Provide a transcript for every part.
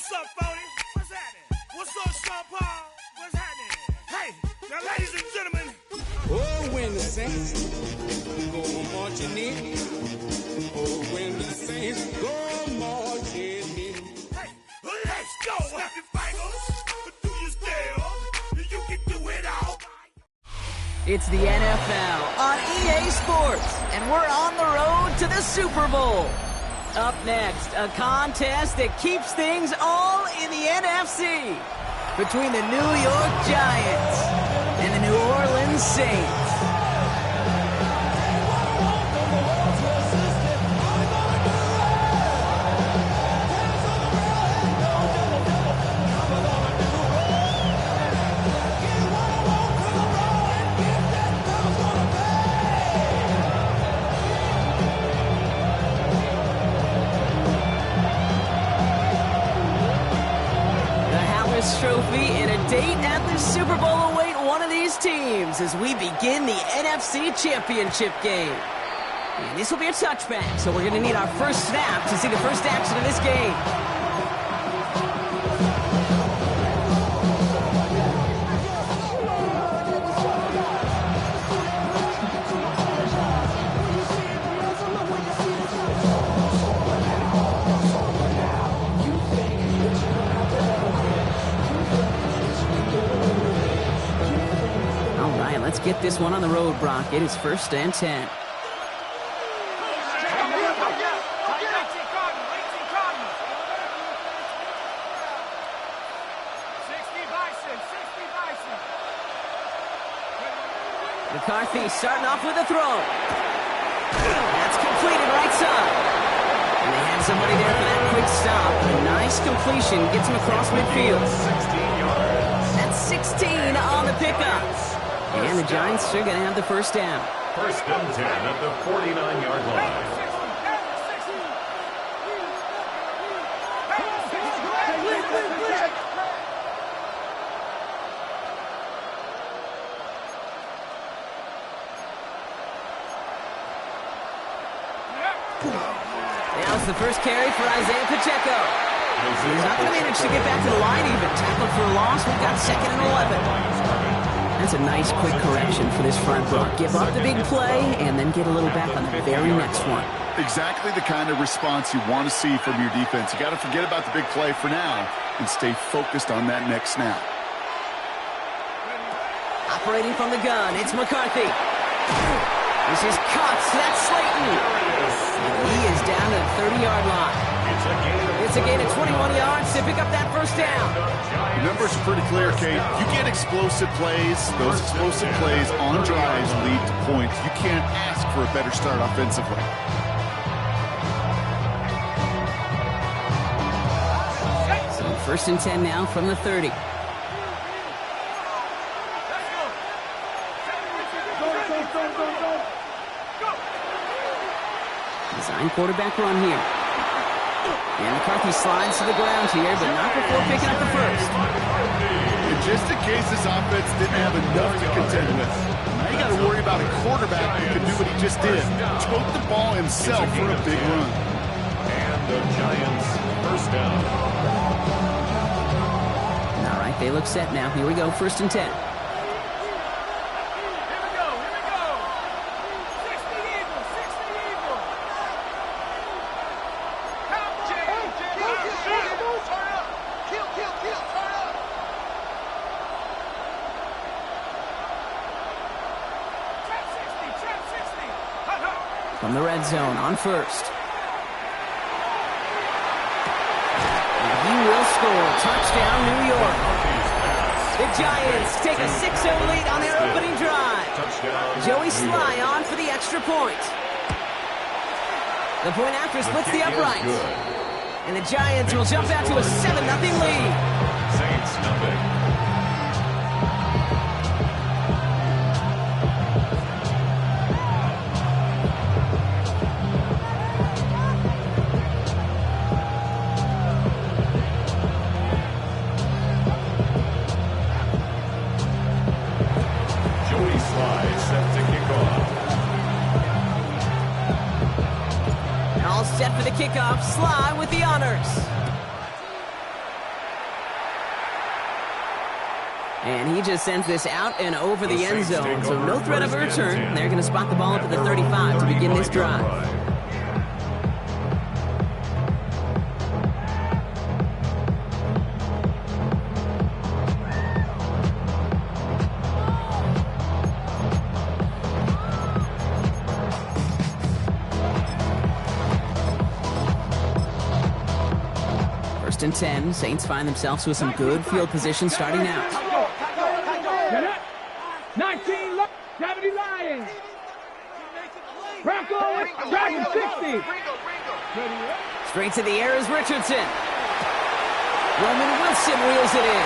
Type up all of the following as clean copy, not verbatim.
What's up, Phony? What's happening? What's up, Sean Paul? What's happening? Hey, now, ladies and gentlemen. Oh, when the Saints go marching in. Oh, when the Saints go marching in. Hey, let's go. Snap your fingers. Do your style. You can do it all. It's the NFL on EA Sports, and we're on the road to the Super Bowl. Up next, a contest that keeps things all in the NFC between the New York Giants and the New Orleans Saints. Trophy and a date at the Super Bowl await one of these teams as we begin the NFC Championship game. And this will be a touchback, so we're going to need our first snap to see the first action of this game. Let's get this one on the road, Brock. It is 1st and 10. McCarthy starting off with a throw. That's completed right side. And they had somebody there for that quick stop. A nice completion gets him across midfield. 16 yards. That's 16 on the pickup. And the Giants are going to have the first down. 1st and 10 at the 49-yard line. That was the first carry for Isaiah Pacheco. He's not going to manage to get back to the line even. Tackled for a loss. We've got 2nd and 11. That's a nice quick correction for this front, Brock. Give up the big play and then get a little back on the very next one. Exactly the kind of response you want to see from your defense. You got to forget about the big play for now and stay focused on that next snap. Operating from the gun, it's McCarthy. This is cuts. That's Slayton. And he is down to the 30-yard line. It's a gain of 21 yards to pick up that first down. The numbers are pretty clear, Kate. You get explosive plays. Those explosive plays on drives lead to points. You can't ask for a better start offensively. So 1st and 10 now from the 30. Design quarterback run here. And McCarthy slides to the ground here, but not before picking up the first. And just in case this offense didn't have enough to contend with, now you got to worry about a quarterback who can do what he just did. Tote the ball himself for a big run. And the Giants first down. All right, they look set now. Here we go, 1st and 10. From the red zone on 1st. And he will score. Touchdown, New York. The Giants take a 6-0 lead on their opening drive. Joey Sly on for the extra point. The point after splits the uprights. And the Giants will jump out to a 7-0 lead. Saints nothing. Set for the kickoff. Sly with the honors. And he just sends this out and over the end zone. So no threat of a return. They're going to spot the ball up at the 35 to begin this drive. First and 10. Saints find themselves with some good field position starting now. 19, 70 Lions. Bronco, Dragon 60. Straight to the air is Richardson. Roman Wilson wheels it in.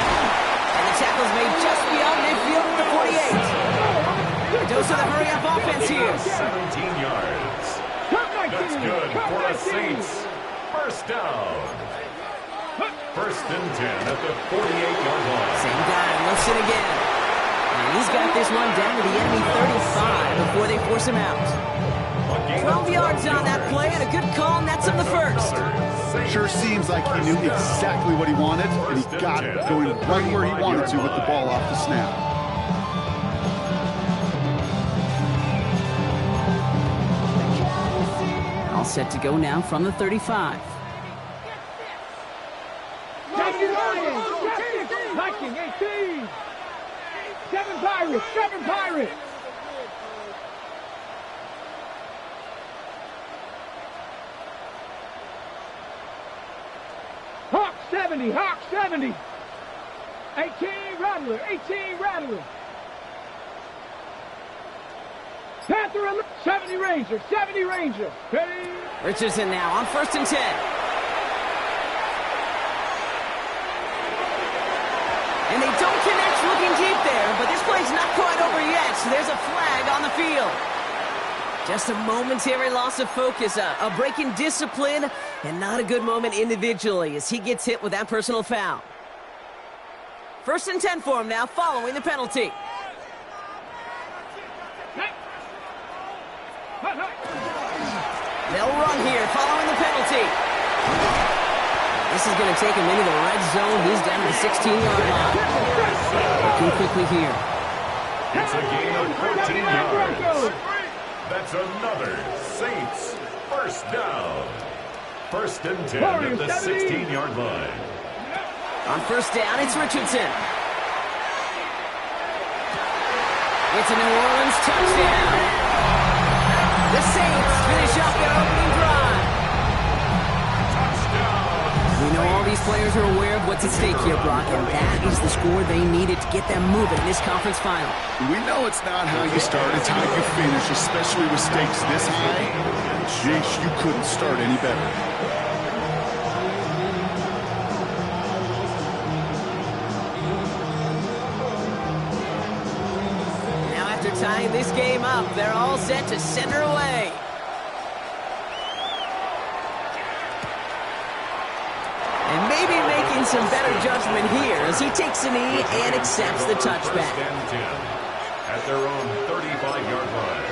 And the tackle's made just beyond midfield at the 48. A dose of the hurry-up offense here. 17 yards. That's good for the Saints. First down. First and 10 at the 48-yard line. Same guy, Wilson again. And he's got this one down to the enemy 35 before they force him out. 12 yards on that play and a good call, nets him the first. Sure seems like he knew exactly what he wanted, and he got it, going right where he wanted to with the ball off the snap. All set to go now from the 35. Viking 18. 7 Pirates. 7 Pirates. Hawk 70. Hawk 70. 18 Rattler. 18 Rattler. Panther 70 Ranger. 70 Ranger. Ready? Richardson now on first and 10. And they don't connect looking deep there, but this play's not quite over yet, so there's a flag on the field. Just a momentary loss of focus, a break in discipline, and not a good moment individually as he gets hit with that personal foul. First and 10 for him now, following the penalty. They'll run here, following the penalty. This is going to take him into the red zone. He's down to the 16-yard line. Working quickly here. It's a gain of 14 yards. That's another Saints first down. First and 10 at the 16-yard line. On first down, it's Richardson. It's a New Orleans touchdown. The Saints finish up their opening drive. We know all these players are aware of what's at stake here, Brock, and that is the score they needed to get them moving in this conference final. We know it's not how you start, it's how you finish, especially with stakes this high. Jeez, you couldn't start any better. Now after tying this game up, they're all set to send her away. And maybe making some better judgment here as he takes a knee and accepts the touchback. First and 10 at their own 35-yard line.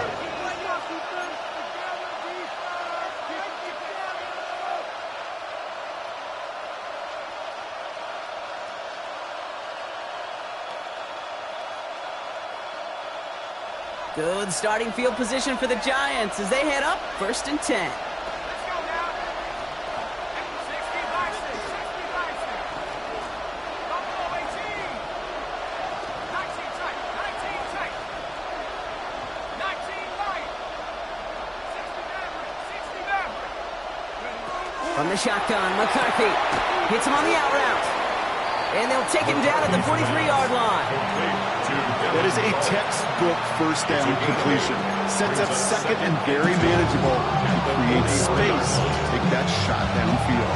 Good starting field position for the Giants as they head up first and 10. From the shotgun, McCarthy hits him on the out route. And they'll take him down at the 43-yard line. That is a textbook first down completion. Sets up second and very manageable and creates space to take that shot downfield.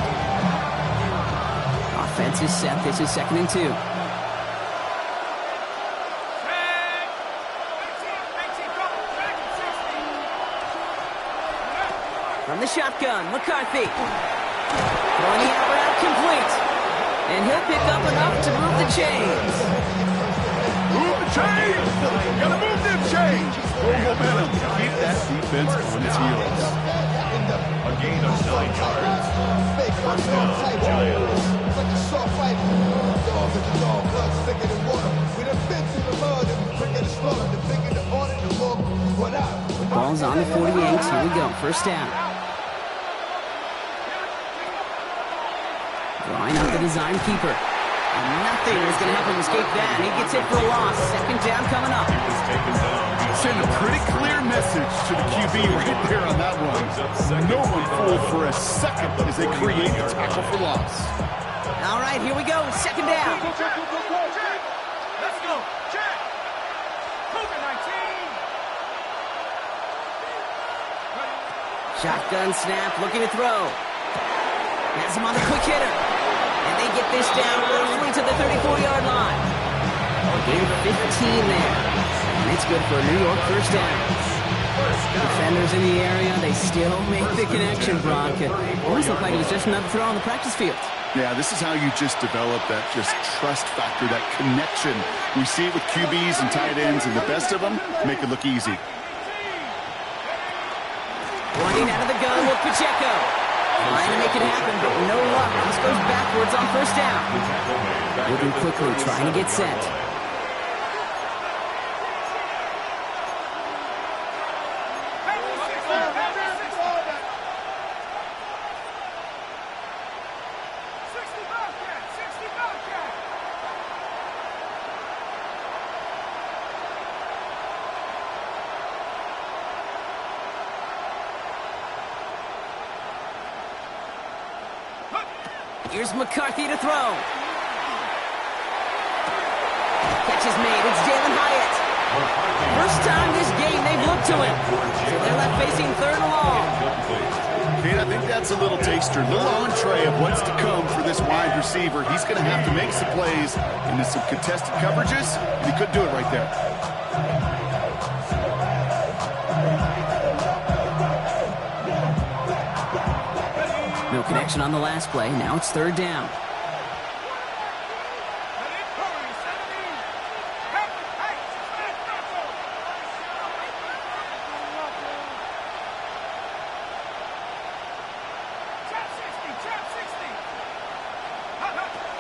Offense is set. This is second and 2. From the shotgun, McCarthy. Throwing the out route complete. And he'll pick up enough to move the chains. Move the chains! Gotta move them chains! Full momentum. Keep that defense on its heels. A gain of 9 yards. First down, Giants. Ball's on the 48. Here we go. First down. Drawing up the design keeper. And nothing is going to help him escape that. He gets hit for a loss. Second down coming up. Send a pretty clear message to the QB right there on that one. No one fooled for a second as they create a tackle for loss. All right, here we go. Second down. Let's go. Check. COVID-19. Shotgun snap, looking to throw. Has him on the quick hitter. And they get this down roughly to the 34-yard line. Gain 15 there. And it's good for a New York first down. Defenders in the area, they still make the connection, Brock. It almost looked like it was just another throw on the practice field. Yeah, this is how you just develop that just trust factor, that connection. We see it with QBs and tight ends, and the best of them make it look easy. Running out of the gun with Pacheco. Trying to make it happen, but no luck. This goes backwards on first down. Moving quickly, trying to get set. Here's McCarthy to throw. Catch is made. It's Jalen Hyatt. First time this game they've looked to him. So they're left facing third and long. Kate, I think that's a little taster, a little entree of what's to come for this wide receiver. He's going to have to make some plays into some contested coverages, and he could do it right there. No connection on the last play. Now it's third down.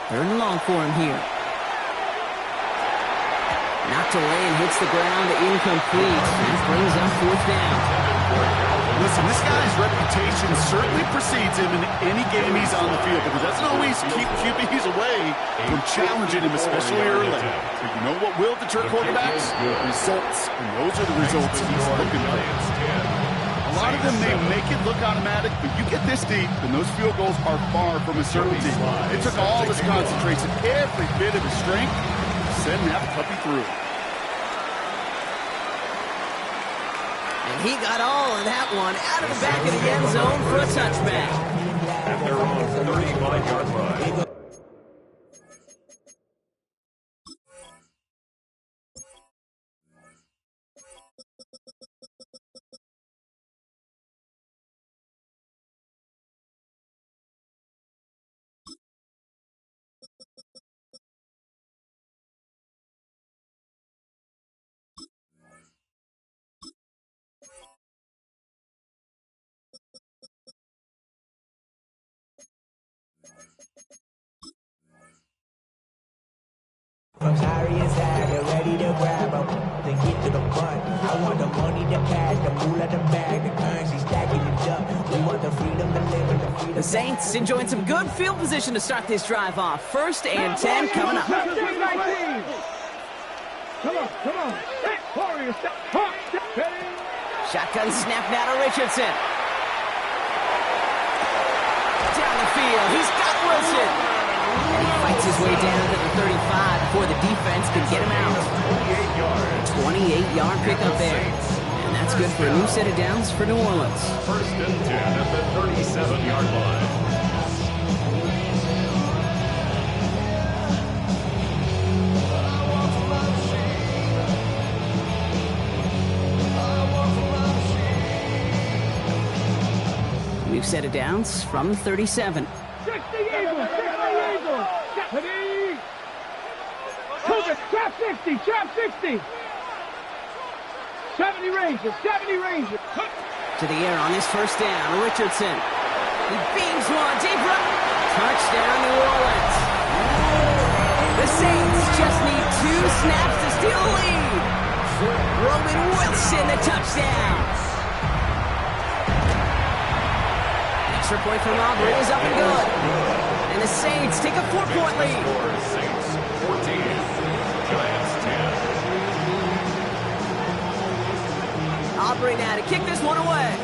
Third and long for him here. Knocked away and hits the ground, incomplete. That brings up fourth down. Listen, this guy's reputation certainly precedes him in any game he's on the field, but it doesn't always keep QBs away from challenging him, especially early. But you know what will deter quarterbacks? Results, and those are the results he's looking for. A lot of them, they make it look automatic, but you get this deep, and those field goals are far from a certainty. It took all his concentration, every bit of his strength, to send that puppy through. And he got all of that one out of the back of the end zone for a touchback. At their own 35-yard line. From sorry inside, they're ready to grab them, then get to the front. I want the money, the cash, the moolah, the bag, the currency stacking it up. We want the freedom to live in the freedom. The Saints enjoying some good field position to start this drive off. First and 10 coming up. Come on. Hey, Warriors, step. Shotgun snap now to Richardson. Down the field, he's got Wilson. And he fights his way down to the 35 before the defense can get him out. 28-yard pickup there. And that's good for a new set of downs for New Orleans. First and 10 at the 37-yard line. New set of downs from 37. 60 Eagles. Cougar, trap 60. 70 Rangers. To the air on this first down, Richardson. He beams one, deep right. Touchdown, New Orleans. The Saints just need 2 snaps to steal the lead. Roman Wilson, the touchdown. Extra point from Auburn is up and good. And the Saints take a 4-point lead. Saints 14, Giants 10. Aubrey now to kick this one away.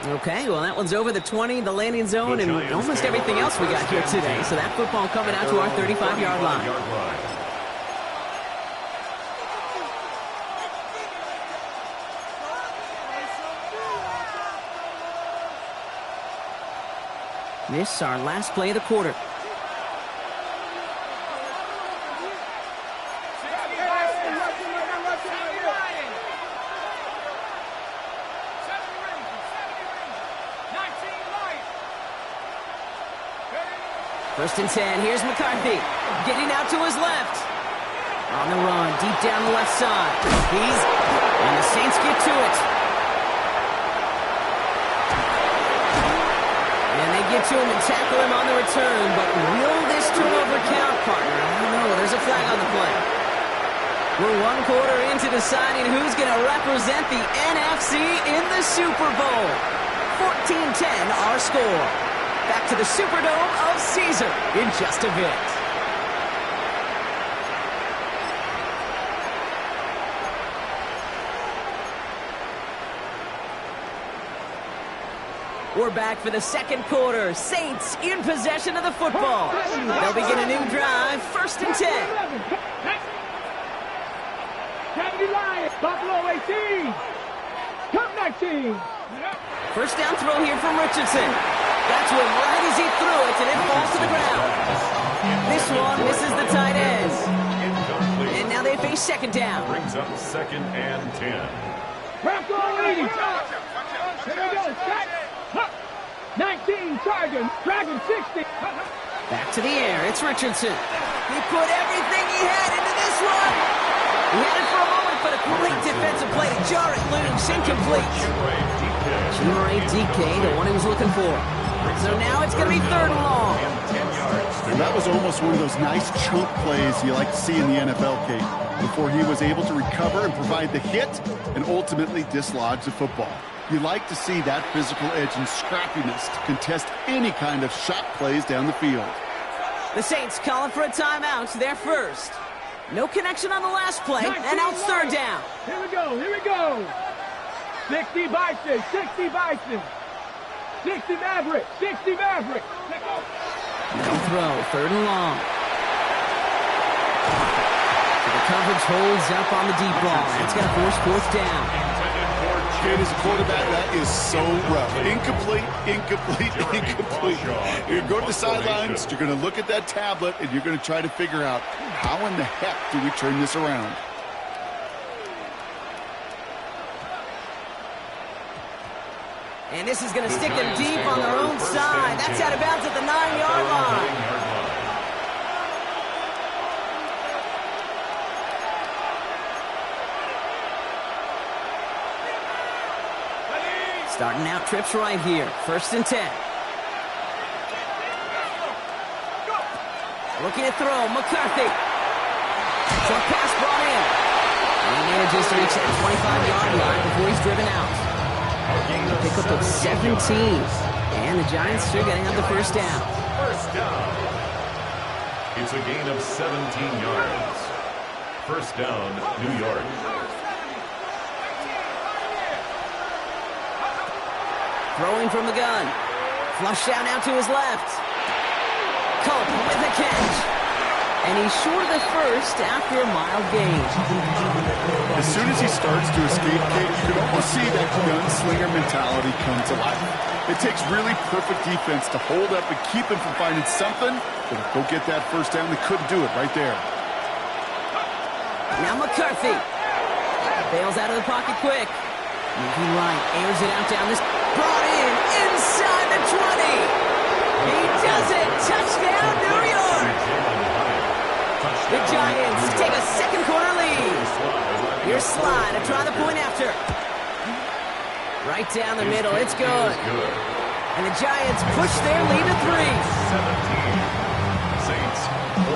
Okay, well, that one's over the 20, the landing zone, and almost everything else we got here today. So that football coming out to our 35-yard line. This is our last play of the quarter. First and 10, here's McCarthy, getting out to his left. On the run, deep down the left side. And the Saints get to it. And they get to him and tackle him on the return, but will this turnover count, partner? I don't know, there's a flag on the play. We're 1 quarter into deciding who's going to represent the NFC in the Super Bowl. 14-10, our score. Back to the Superdome of Caesar in just a bit. We're back for the second quarter. Saints in possession of the football. They'll begin a new drive, first and 10. Buffalo 18. Come 19. First down throw here from Richardson. Got to him right as he threw it, and it falls to the ground. This one misses the tight end. And now they face second down. Brings up second and 10. Bronco 80. Here we go. Set. 19 Chargers. Dragon 60. Back to the air. It's Richardson. He put everything he had into this one. He had it for a moment, but a great defensive play to jar it loose. Incomplete. G-Ray DK, the one he was looking for. So now it's going to be third and long. And that was almost one of those nice chunk plays you like to see in the NFL, Kate, before he was able to recover and provide the hit and ultimately dislodge the football. You like to see that physical edge and scrappiness to contest any kind of shot plays down the field. The Saints calling for a timeout. They're first. No connection on the last play, and now it's third down. Here we go. Here we go. 60 Bison. 60 Bison. 60 Maverick. 60 Maverick. No throw, third and long. So the coverage holds up on the deep ball. It's going to force fourth down. Kate, as a quarterback, that is so rough. Incomplete, incomplete, incomplete. You're going to go to the sidelines, you're going to look at that tablet, and you're going to try to figure out how in the heck do we turn this around. And this is going to stick them deep on their own side. That's out of bounds at the 9-yard line. Starting out trips right here. First and 10. Looking to throw. McCarthy. Short pass brought in. And he manages to reach that 25-yard line before he's driven out. Pick up of 17. And the Giants are going to have the first down. First down. It's a gain of 17 yards. First down, New York. Throwing from the gun. Flush down out to his left. Culp with the catch. And he's short of the first after a mild gain. As soon as he starts to escape, Kate, you can almost see that gunslinger mentality come to life. It takes really perfect defense to hold up and keep him from finding something that'll go get that first down. They couldn't do it right there. Now McCarthy. Bails out of the pocket quick. Moving right, airs it out down this. Brought in inside the 20. He does it. Touchdown, New York. The Giants take a second quarter lead. Here's Sly to try the point after. Right down the middle. It's good. And the Giants push their lead to 3. 17. Saints 14.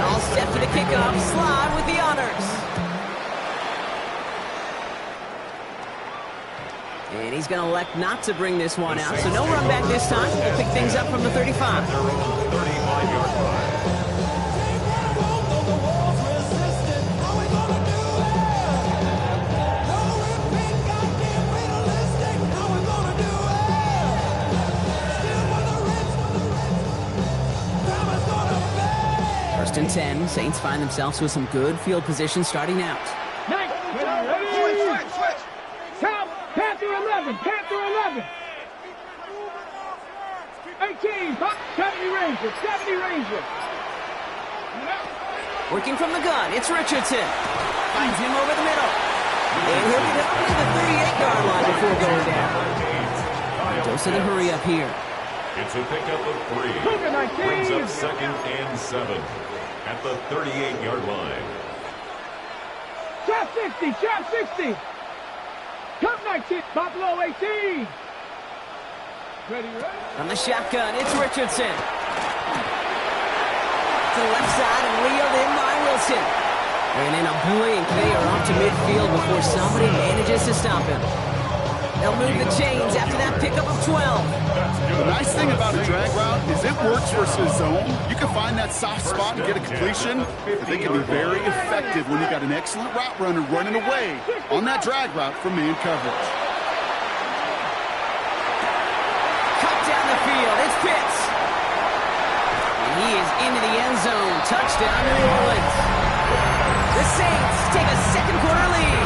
All set for the kickoff. Slide with the honors. And he's going to elect not to bring this one out. So no run back this time. We'll pick things up from the 35. Their own 35-yard line. First and 10. Saints find themselves with some good field position starting out. Nice. Switch. Count. Panther 11. Panther 11. 18. 70 Ranger. 70 Ranger. Working from the gun, it's Richardson. Finds him over the middle. And he'll get up to the 38-yard line before going down. Dose of the hurry up here. It's a pickup of 3. Brings up 2nd and 7 at the 38-yard line. Chap 60. Chap 60. Cup 19. Buffalo 18. Ready. From the shotgun, it's Richardson. To the left side and reeled in by Wilson. And in a blink, they are off to midfield before somebody manages to stop him. They'll move the chains after that pickup of 12. The nice thing about a drag route is it works versus zone. You can find that soft spot and get a completion, but they can be very effective when you got an excellent route runner running away on that drag route from man coverage. Cut down the field, it's Pitts. And he is into the end zone. Touchdown, New Orleans. The Saints take a second quarter lead.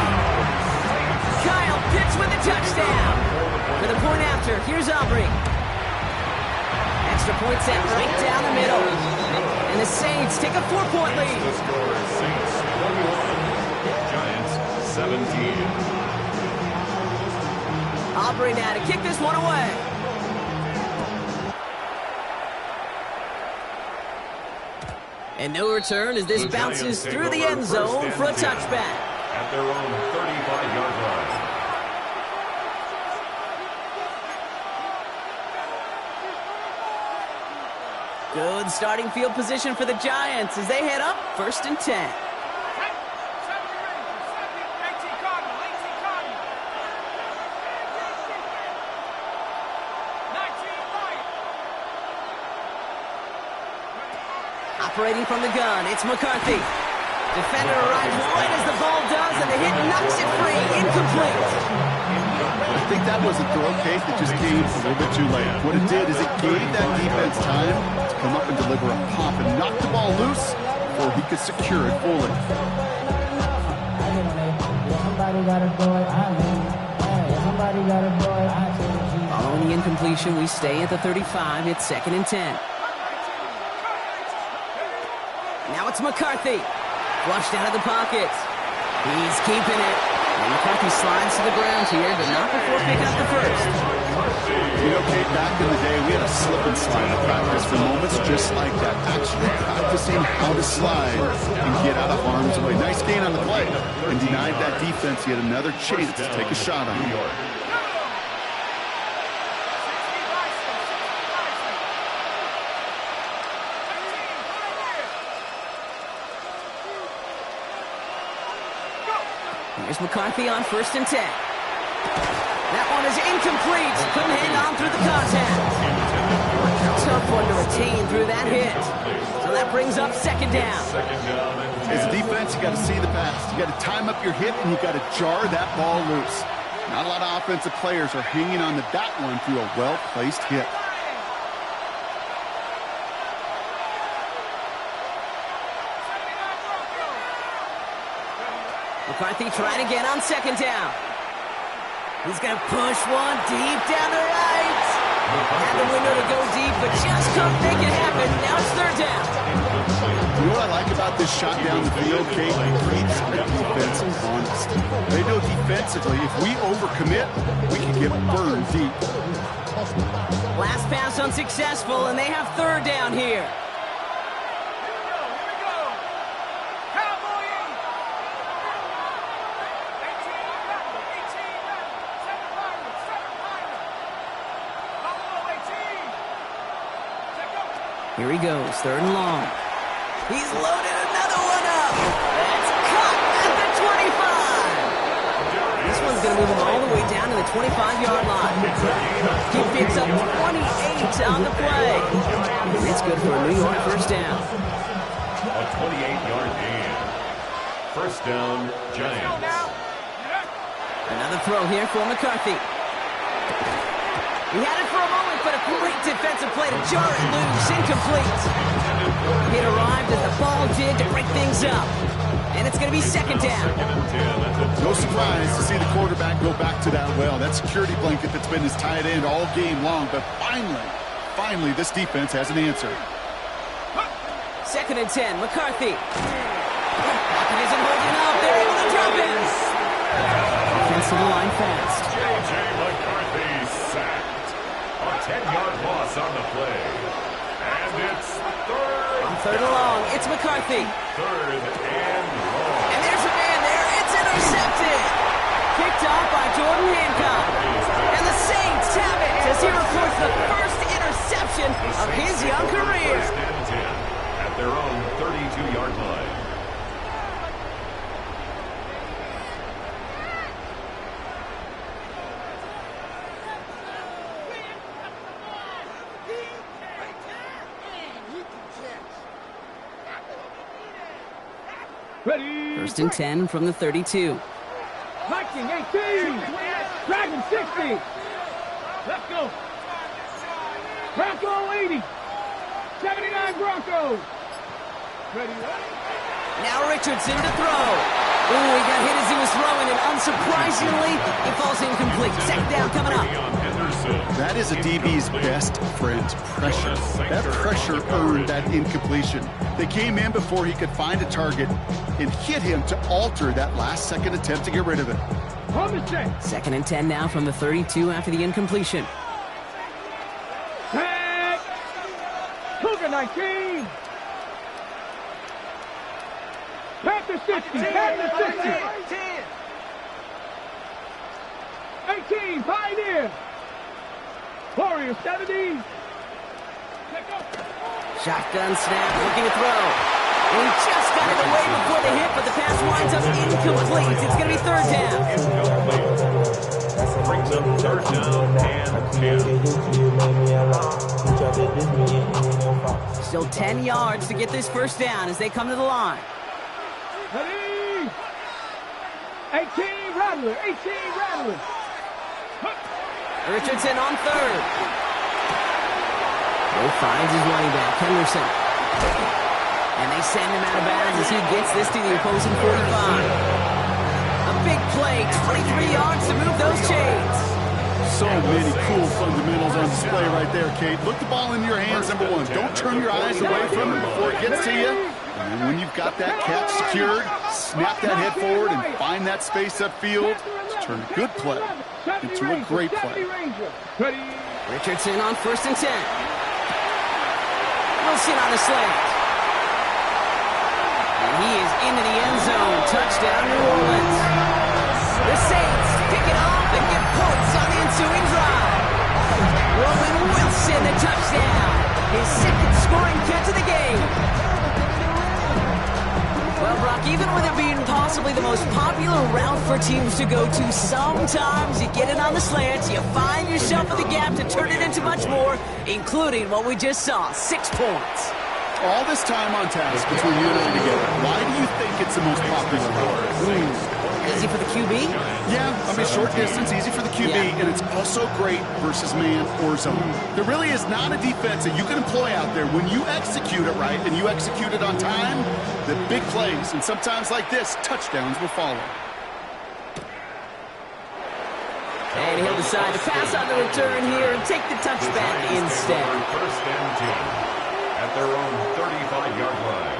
Kyle Pitts with a touchdown. For the point after, here's Aubrey. Extra point set right down the middle. And the Saints take a 4-point lead. The score is Saints 21, Giants 17. Aubrey now to kick this one away. And no return as this bounces through the end zone for a touchback. At their own 35-yard line. Good starting field position for the Giants as they head up 1st and 10. Operating from the gun, it's McCarthy. Defender arrives right as the ball does, and the hit knocks it free. Incomplete. I think that was a throw case that just came a little bit too late. What it did is it gave that defense time to come up and deliver a pop and knock the ball loose before he could secure it fully. Following the incompletion, we stay at the 35. It's 2nd and 10. Now it's McCarthy. Flushed out of the pocket. He's keeping it. And McCarthy slides to the ground here, but not before picking up the first. You know, Kate, back in the day, we had a slip and slide in practice for moments just like that. Actually practicing how to slide and get out of harm's way. Nice gain on the play. And denied that defense yet another chance to take a shot on him. Here's McCarthy on 1st and 10. That one is incomplete. Couldn't hang on through the contact. Tough one to retain through that hit. So that brings up 2nd down. As a defense, you got to see the pass. You got to time up your hit, and you got to jar that ball loose. Not a lot of offensive players are hanging on to that one through a well-placed hit. McCarthy trying again on 2nd down. He's going to push one deep down the right. Had the window to go deep, but just couldn't make it happen. Now it's 3rd down. You know what I like about this shot down the field, Kate? It keeps the defense honest. They know defensively, if we overcommit, we can get burned deep. Last pass unsuccessful, and they have 3rd down here. Here he goes, 3rd and long. He's loaded another one up. That's caught at the 25. This one's going to move him all the way down to the 25-yard line. He picks up 28 on the play. It's good for a New York first down. A 28-yard gain. First down, Giants. Another throw here for McCarthy. He had it for a moment, but a great defensive play to jar it loose. Incomplete. It arrived as the ball did to break things up. And it's going to be 2nd down. No surprise to see the quarterback go back to that well. That security blanket that's been his tight end all game long. But finally, this defense has an answer. 2nd and 10, McCarthy. Pocket isn't holding up. They're able to drop it. Offensive line fast. J.J. McCarthy sacked. A 10-yard loss on the play. And it's 3rd. On 3rd and long, it's McCarthy. 3rd and long. And there's a man there. It's intercepted. Picked off by Jordan Hancock. And the Saints have it as he reports the first interception of his young career. 1st and 10 at their own 32-yard line. Ready. 1st and 10 from the 32. Viking 18. Dragon 60. Let's go. Bronco 80. 79 Broncos. Ready. Now Richardson to throw. Ooh, he got hit as he was throwing, and unsurprisingly, it falls incomplete. 2nd down coming up. That is a DB's best friend, pressure. That pressure earned that incompletion. They came in before he could find a target and hit him to alter that last-second attempt to get rid of it. 2nd and 10 now from the 32 after the incompletion. Tag. Cougar 19. Panther 60. Panther 60. 18. Pioneer. Warrior 70. Shotgun snap, looking to throw. And he just got it away before the hit, but the pass winds up incomplete. It's going to be 3rd down. Brings up 3rd down and 10. Still 10 yards to get this first down as they come to the line. Ready. 18 Rattler. 18 Rattler. Richardson on 3rd. He finds his running back, Henderson. And they send him out of bounds as he gets this to the opposing 45. A big play, 23 yards to move those chains. So many cool fundamentals on display right there, Kate. Look the ball in your hands, number one. Don't turn your eyes away from it before it gets to you. And then when you've got that catch secured, snap that head forward and find that space upfield to turn a good play into a great play. Richardson on 1st and 10. Wilson on the slant. And he is into the end zone. Touchdown, New Orleans. The Saints pick it off and get points on the ensuing drive. Roman Wilson, the touchdown. His 2nd scoring catch of the game. Well, Brock, even with it being possibly the most popular route for teams to go to, sometimes you get it on the slants, you find yourself in the gap to turn it into much more, including what we just saw, 6 points. All this time on task between you and I together, why do you think it's the most popular route? Easy for the QB? Yeah, I mean, short distance, easy for the QB, and it's also great versus man or zone. There really is not a defense that you can employ out there when you execute it right and you execute it on time, the big plays, and sometimes like this, touchdowns will follow. And he'll decide to pass on the return here and take the touchback instead. 1st and 10 at their own 35-yard line.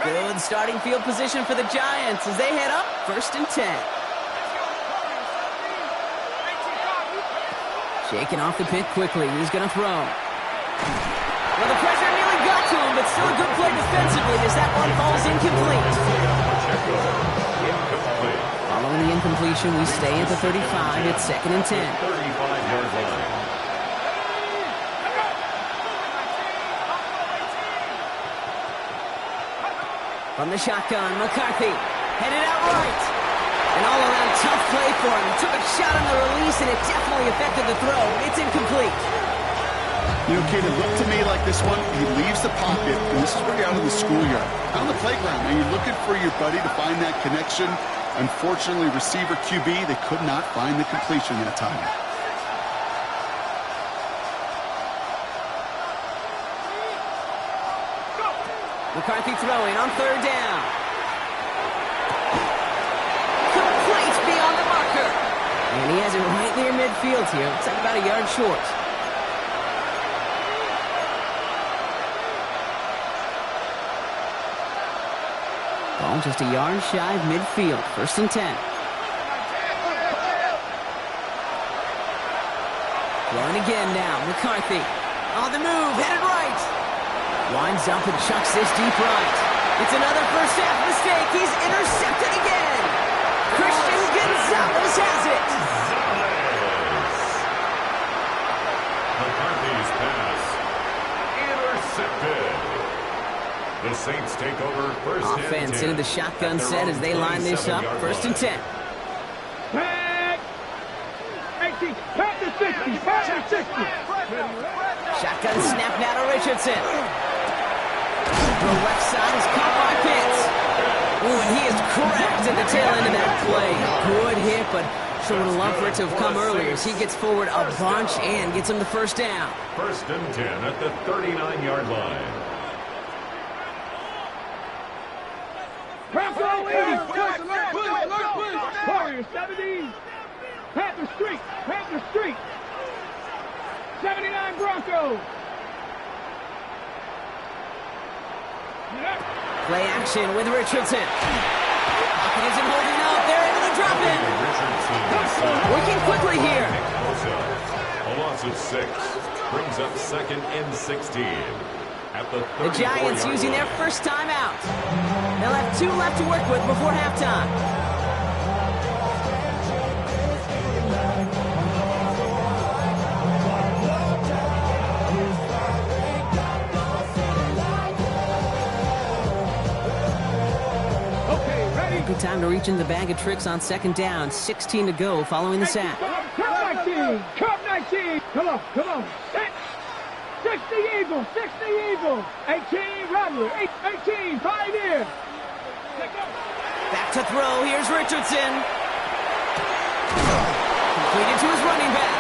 Good starting field position for the Giants as they head up 1st and 10. Shaking off the pick quickly. He's going to throw. Well, the pressure nearly got to him, but still a good play defensively as that one falls incomplete. Following the incompletion, we stay at the 35. It's 2nd and 10. 35-yard line. From the shotgun, McCarthy headed out right. An all-around tough play for him. Took a shot on the release, and it definitely affected the throw. It's incomplete. You know, kid, it looked to me like this one, he leaves the pocket, and this is where you're out in the schoolyard. On the playground, and you're looking for your buddy to find that connection. Unfortunately, receiver QB, they could not find the completion that time. McCarthy throwing on third down. Complete beyond the marker. And he has it right near midfield here. It's like about a yard short. Ball just a yard shy of midfield. 1st and 10. Throwing again now. McCarthy on the move, headed right. Winds up and chucks this deep right. It's another first half mistake. He's intercepted again. Christian Gonzalez has it. McCarthy's pass intercepted. The Saints take over first and 10. Offense into the shotgun set as they line this up. 1st and 10. Back. 18. Back to 60. Back to 60. Shotgun snap now to Richardson. The left side is caught by Pitts. Ooh, and he is cracked at the tail end of that play. Good hit, but sure would have loved for it to have come earlier as he gets forward a bunch and gets him the first down. 1st and 10 at the 39-yard line. Warriors 70. Panther Street. Panther Street. 79 Broncos. Play action with Richardson. Pocket isn't holding up. They're able to drop it. Working quickly here. A loss of 6 brings up 2nd and 16. At the Giants using their first time out. They'll have 2 left to work with before halftime. Good time to reach in the bag of tricks on 2nd down. 16 to go following the sack. Cup 19. Cup 19. Come on. Come on. 60 Eagles. 60 Eagles. 18 Rattler. 18 Pioneer. Back to throw. Here's Richardson. Completed to his running back.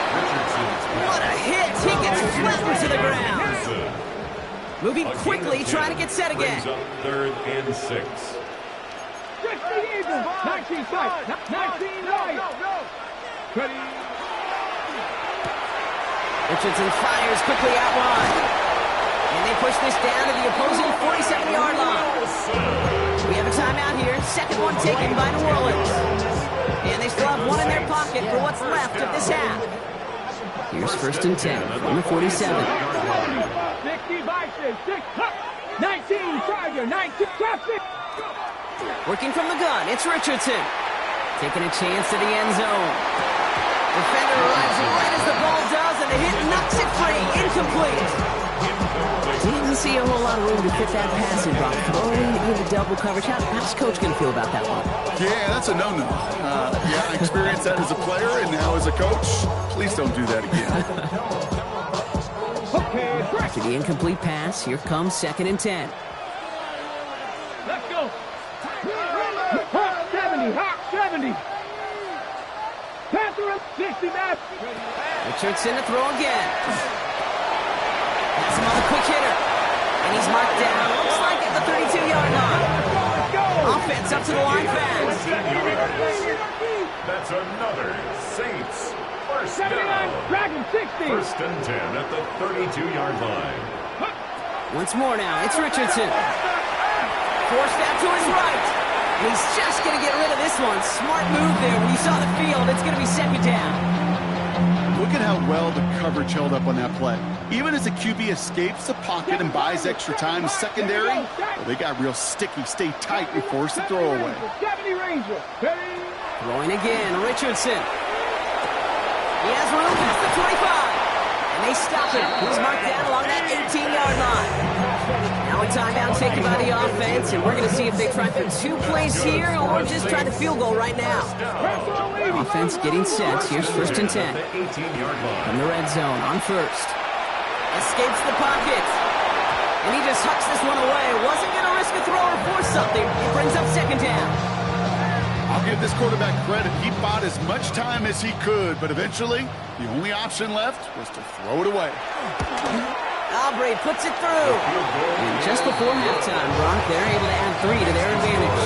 What a hit. He gets flattened to the ground. Moving quickly, trying to get set again. 3rd and 6. 60 Eagles. 19 fight. 19 right. Ready. Richardson fires quickly out wide. And they push this down to the opposing 47-yard line. We have a timeout here. 2nd one taken by New Orleans. And they still have 1 in their pocket for what's left of this half. Here's 1st and 10 from the 47. 60 Bison. 19 Tiger. 19 traffic. Working from the gun, it's Richardson. Taking a chance to the end zone. Defender arrives right as the ball does, and the hit knocks it free. Incomplete. Didn't see a whole lot of room to fit that passing block. Throwing into double coverage. How's Coach going to feel about that one? Yeah, that's a no-no. Yeah, I experienced that as a player, and now as a coach. Please don't do that again. After the incomplete pass, here comes 2nd and 10. Let's go. Hawk 70. Hawk 70. Panther 60 back. Richardson to throw again. That's another quick hitter. And he's marked down. Looks like at the 32-yard line. Offense up to the line fast. That's another Saints first 79 down. Dragon 60. 1st and 10 at the 32-yard line. Once more now, it's Richardson. Forced out to his right. And he's just going to get rid of this one. Smart move there. When you saw the field, it's going to be 2nd down. Look at how well the coverage held up on that play. Even as the QB escapes the pocket and buys extra time, secondary, well, they got real sticky, stay tight, and force the throw away. 70 Ranger. Throwing again, Richardson. He has room past the 25. And they stop him. He's marked down along that 18-yard line. Now a timeout taken by the offense, and we're going to see if they try for 2 plays here or just try the field goal right now. Offense getting set. Here's 1st and 10. From the red zone on 1st. Escapes the pocket. And he just hucks this one away. Wasn't going to risk a throw or force something. It brings up 2nd down. I'll give this quarterback credit. He bought as much time as he could, but eventually the only option left was to throw it away. Aubrey puts it through. And just before halftime, Brock, they're able to add 3 to their advantage.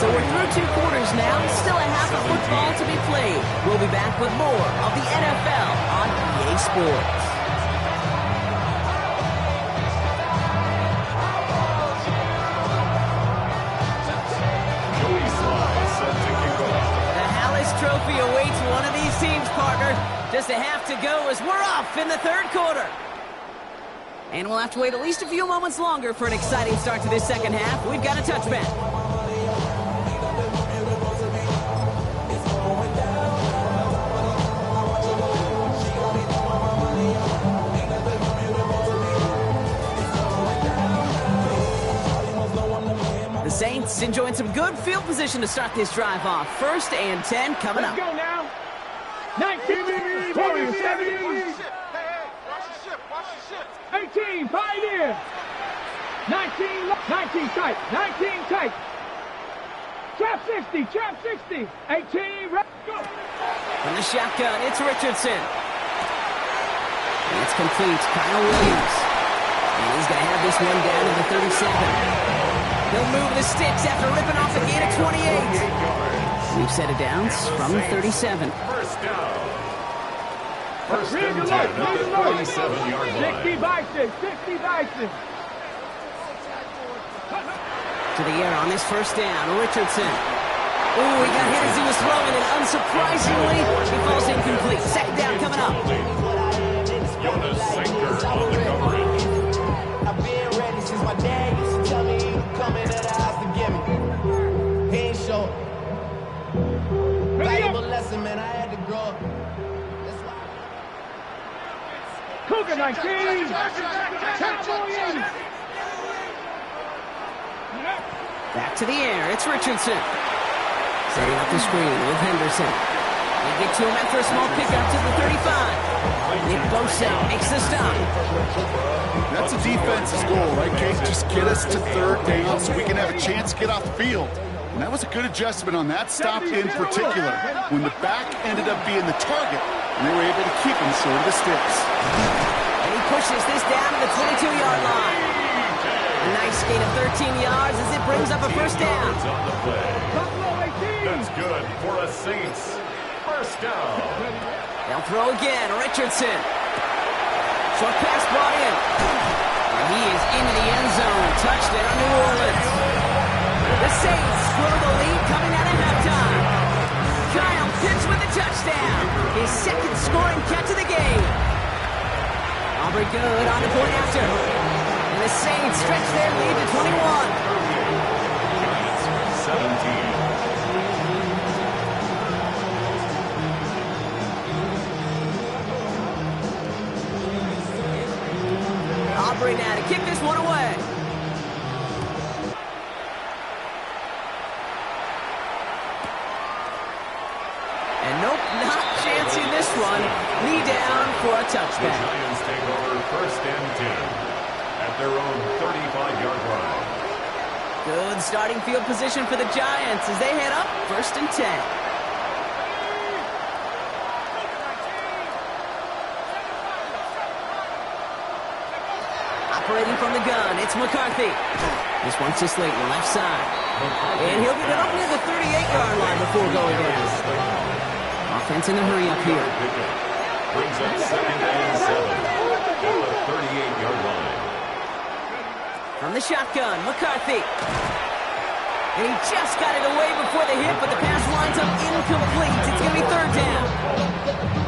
So we're through 2 quarters now. Still a half of football to be played. We'll be back with more of the NFL on EA Sports. Trophy awaits one of these teams, partner. Just a half to go as we're off in the 3rd quarter. And we'll have to wait at least a few moments longer for an exciting start to this 2nd half. We've got a touchback. The Saints enjoying some good field position to start this drive off. 1st and 10 coming up. Let's go now. 19, 20, 17, 18, Pioneer. 19 tight, 19 tight. Trap 60, 18, go. From the shotgun, it's Richardson. And it's complete, Kyle Williams. And he's going to have this one down to the 37. He'll move the sticks after ripping off a gain of 28. We've set it down from the 37. 1st down. 1st and 10 at the 37-yard line. 60 Bison, 60 Bison. To the air on this 1st down, Richardson. Ooh, he got hit as he was throwing, and unsurprisingly, he falls incomplete. 2nd down coming up. Jonas Sanker on the coverage. I've been ready since my dad used to tell me he would come into the house to get me. He ain't show. Valuable lesson, man. I had to grow up. That's why. Cougar 19. Cowboy 80. Back to the air, it's Richardson. Setting up the screen with Henderson. They get to him after a small pickup to the 35. Nick Bosa makes the stop. That's a defense's goal, right, Kate? Just get us to 3rd down so we can have a chance to get off the field. And that was a good adjustment on that stop in particular, when the back ended up being the target, and they were able to keep him short of the sticks. And he pushes this down to the 22-yard line. A nice gain of 13 yards as it brings up a 1st down. That's good for a Saints 1st down. They'll throw again, Richardson. Short pass brought in. And he is into the end zone. Touchdown, New Orleans. The Saints grow the lead coming out of halftime. Kyle Pitts with a touchdown. His 2nd scoring catch of the game. Aubrey good on the point after. And the Saints stretch their lead to 21. 17. Aubrey now to kick this one away. And nope, not chancing this one. Knee down for a The touchback. Giants take over 1st and 10 at their own 35-yard line. Good starting field position for the Giants as they head up 1st and 10. Operating from the gun, it's McCarthy. This one's to Slayton, left side. And he'll get it up near the 38-yard line before going in. Offense in the hurry up here. Brings up 2nd and 7 at the 38-yard line. From the shotgun, McCarthy. And he just got it away before the hit, but the pass winds up incomplete. It's going to be 3rd down.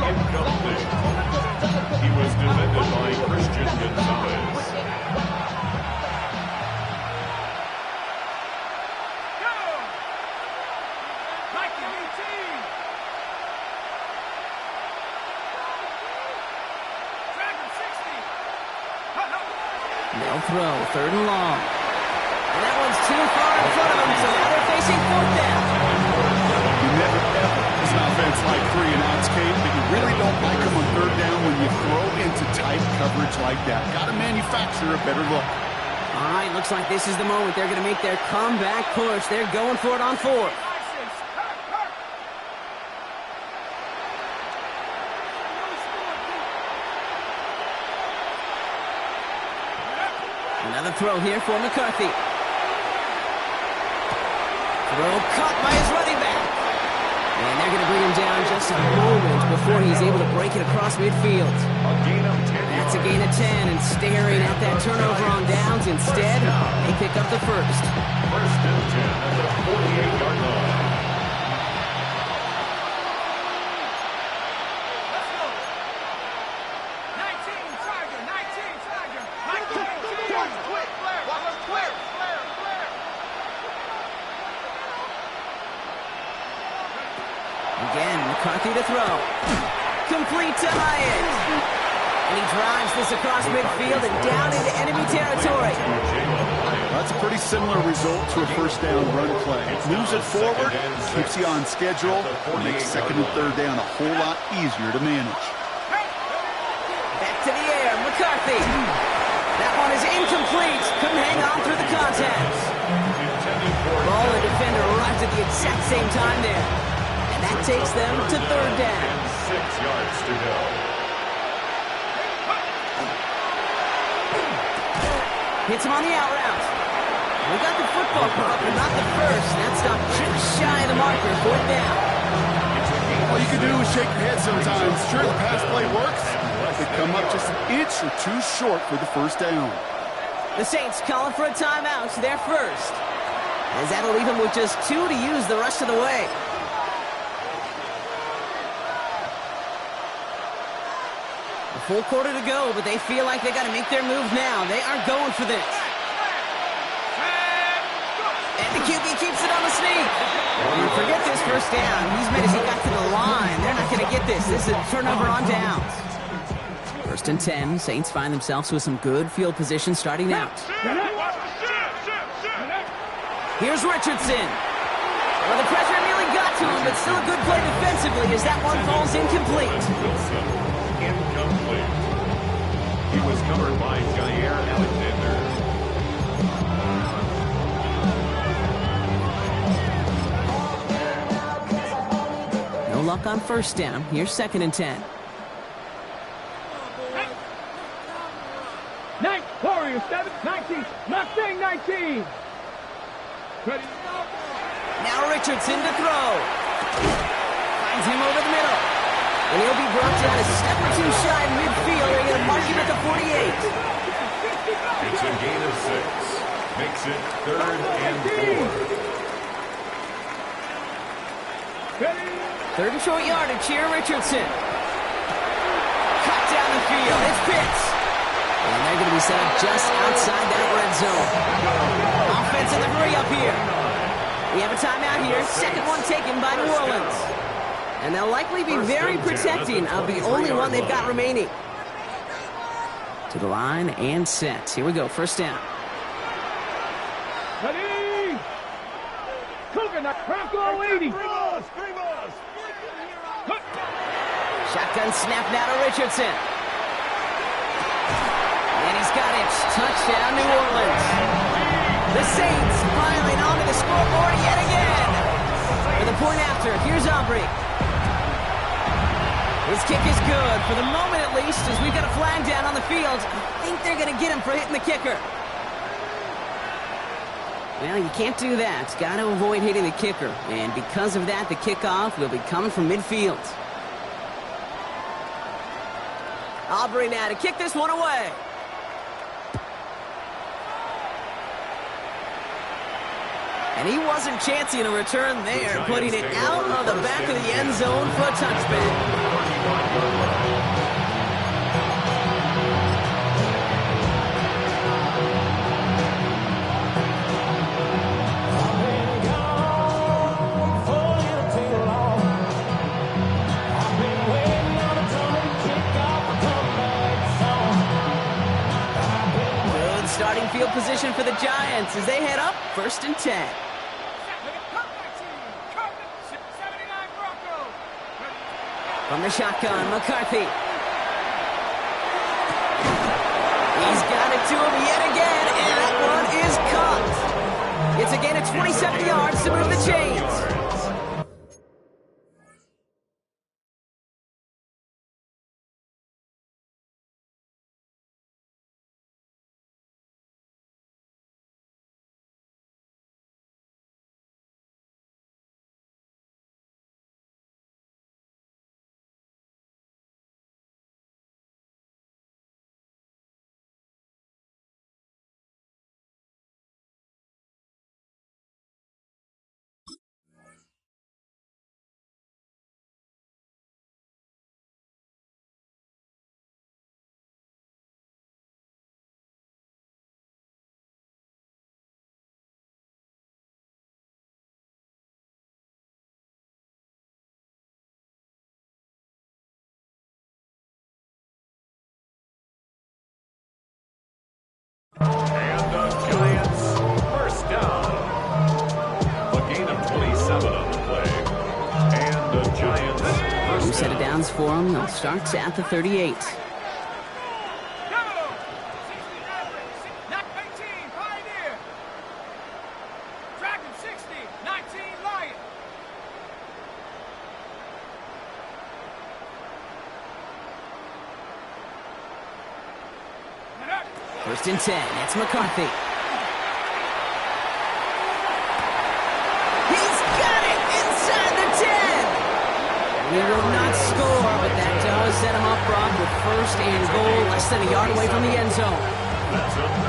Incomplete. He was defended by Christian Gonzalez. throw, 3rd and long. And that one's too far in front of him, so now they're facing 4th down. You never ever, as an offense like 3 and outs, Kate, but you really don't like them on 3rd down when you throw into tight coverage like that. Got to manufacture a better look. All right, looks like this is the moment they're going to make their comeback push. They're going for it on 4th. Another throw here for McCarthy. Throw caught by his running back. And they're going to bring him down just a moment before he's able to break it across midfield. A gain of 10 That's a gain of 10, and staring at that turnover on downs instead, they pick up the first. 1st and 10 at the 48-yard line. Again, McCarthy to throw. Complete to Hyatt. And he drives this across midfield and down into enemy territory. That's a pretty similar result to a 1st down run play. Moves it forward, keeps you on schedule, and makes 2nd and 3rd down a whole lot easier to manage. Back to the air, McCarthy. That one is incomplete. Couldn't hang on through the contact. Ball and defender arrived at the exact same time there. And that takes them to 3rd down. 6 yards to go. Hits him on the out route. We got the football caught, but not the first. That stopped just shy of the marker. 4th down. All you can do is shake your head sometimes. Sure, the pass play works. They come up just an inch or 2 short for the 1st down. The Saints calling for a timeout. They're first. As that'll leave him with just 2 to use the rest of the way. A full quarter to go, but they feel like they got to make their move now. They are going for this. And the QB keeps it on the sneak. And forget this 1st down. He's made as he got to the line. They're not going to get this. This is a turnover on downs. 1st and 10. Saints find themselves with some good field position starting out. Here's Richardson. Well, the pressure nearly got to him, but still a good play defensively as that one falls incomplete. Incomplete. He was covered by Jair Alexander. No luck on 1st down. Here's 2nd and 10. Warriors 7, 19. Mustang 19. Ready? Now Richardson to throw. Finds him over the middle. And he'll be brought down a step or 2 shy of midfield. They're going to mark him at the 48. It's a gain of 6. Makes it 3rd and 4. Ready? 3rd and short yardage here, Richardson. Cut down the field. It's Pitts. And they're going to be set up just outside that red zone. Offense in the hurry up here. We have a timeout here. 2nd one taken by New Orleans. And they'll likely be very protecting of the only one they've got remaining. To the line and set. Here we go. 1st down. Ready? Coconut Bronco 80. Shotgun snap now to Richardson. And he's got it. Touchdown, New Orleans. The Saints piling onto the scoreboard yet again. For the point after, here's Aubrey. His kick is good, for the moment at least, as we've got a flag down on the field. I think they're going to get him for hitting the kicker. Well, you can't do that. Got to avoid hitting the kicker. And because of that, the kickoff will be coming from midfield. Aubrey now to kick this one away. And he wasn't chancing a return there, putting it out of the back of the end zone for a touchback. Starting Saints as they head up 1st and 10. From the shotgun, McCarthy. He's got it to him yet again, and that one is caught. It's a gain of 27 yards to move the chains. And the Giants, first down. A gain of 27 on the play. And the Giants, New first set of down. downs for them. They'll start at the 38. First and 10. It's McCarthy. He's got it inside the 10. He will not score, but that does set him up, Brock, with 1st and goal, less than a yard away from the end zone.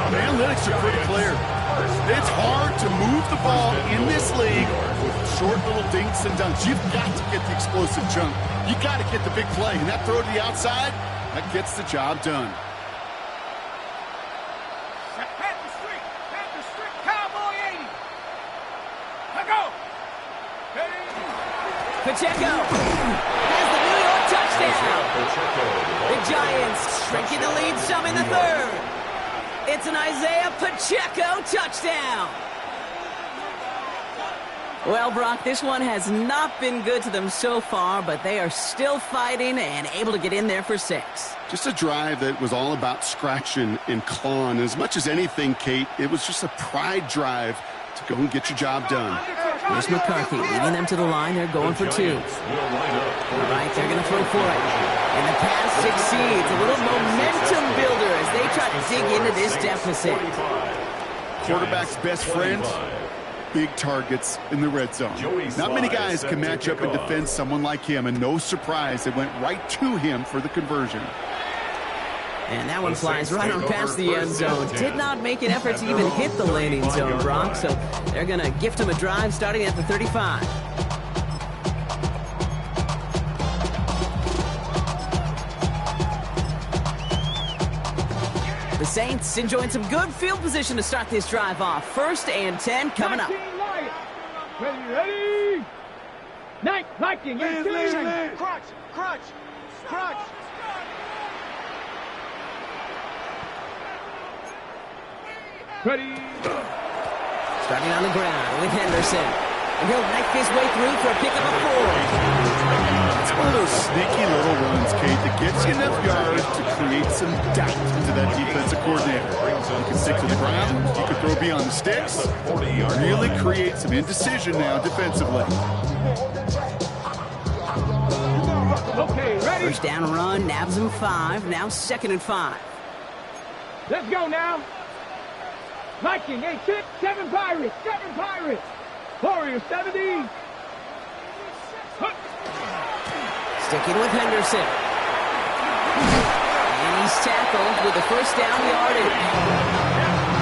The analytics are pretty clear. It's hard to move the ball in this league with short little dinks and dunks. You've got to get the explosive chunk. You got to get the big play, and that throw to the outside, that gets the job done. Pacheco has the New York touchdown. The Giants shrinking the lead some in the 3rd. It's an Isaiah Pacheco touchdown. Well, Brock, this one has not been good to them so far, but they are still fighting and able to get in there for 6. Just a drive that was all about scratching and clawing. As much as anything, Kate, it was just a pride drive to go and get your job done. Here's McCarthy leading them to the line. They're going for 2. All right, they're going to throw for it. And the pass succeeds. A little momentum builder as they try to dig into this deficit. Quarterback's best friend, big targets in the red zone. Not many guys can match up and defend someone like him, and no surprise, it went right to him for the conversion. And that one flies right on past the end zone. Did not make an effort to even hit the landing zone, Brock, so they're going to gift him a drive starting at the 35. The Saints enjoying some good field position to start this drive off. 1st and 10 coming up. Ready? Viking, Crunch, crunch, crunch. Ready? Starting on the ground with Henderson. And he'll knife his way through for a pickup of 4. It's one of those sneaky little runs, Kate, that gets you enough yards to create some doubt into that defensive coordinator. You can stick to the ground, you can throw beyond the sticks, really create some indecision now defensively. Okay, ready? First down run, nabs him 5, now 2nd and 5. Let's go now. Viking, 8, 6, 7 Pirates, 7 Pirates. Warriors, 70. Sticking with Henderson. And he's tackled with the first down yardage.